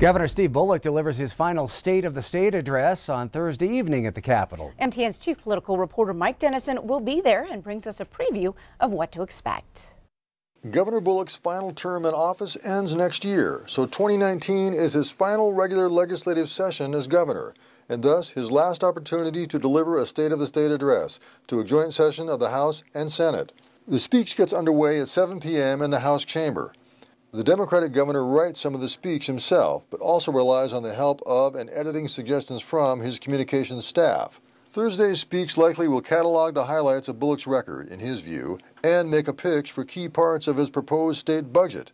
Governor Steve Bullock delivers his final State of the State address on Thursday evening at the Capitol. MTN's chief political reporter Mike Dennison will be there and brings us a preview of what to expect. Governor Bullock's final term in office ends next year, so 2019 is his final regular legislative session as governor, and thus his last opportunity to deliver a State of the State address to a joint session of the House and Senate. The speech gets underway at 7 p.m. in the House chamber. The Democratic governor writes some of the speech himself, but also relies on the help of and editing suggestions from his communications staff. Thursday's speech likely will catalog the highlights of Bullock's record, in his view, and make a pitch for key parts of his proposed state budget,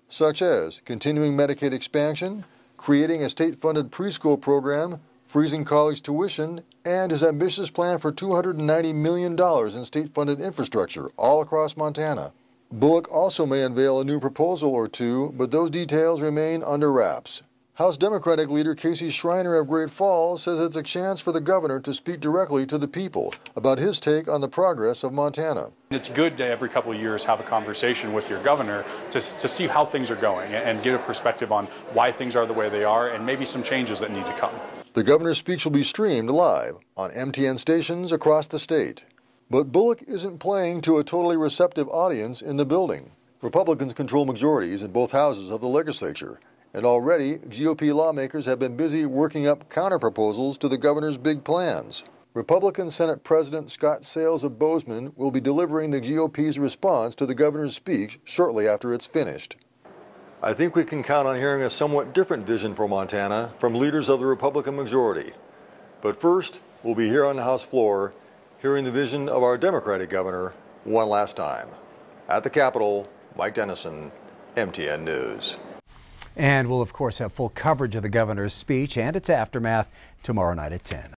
such as continuing Medicaid expansion, creating a state-funded preschool program, freezing college tuition, and his ambitious plan for $290 million in state-funded infrastructure all across Montana. Bullock also may unveil a new proposal or two, but those details remain under wraps. House Democratic leader Casey Schreiner of Great Falls says it's a chance for the governor to speak directly to the people about his take on the progress of Montana. It's good to every couple of years have a conversation with your governor to see how things are going and get a perspective on why things are the way they are and maybe some changes that need to come. The governor's speech will be streamed live on MTN stations across the state. But Bullock isn't playing to a totally receptive audience in the building. Republicans control majorities in both houses of the legislature, and already GOP lawmakers have been busy working up counterproposals to the governor's big plans. Republican Senate President Scott Sales of Bozeman will be delivering the GOP's response to the governor's speech shortly after it's finished. I think we can count on hearing a somewhat different vision for Montana from leaders of the Republican majority. But first, we'll be here on the House floor hearing the vision of our Democratic governor one last time. At the Capitol, Mike Dennison, MTN News. And we'll, of course, have full coverage of the governor's speech and its aftermath tomorrow night at 10.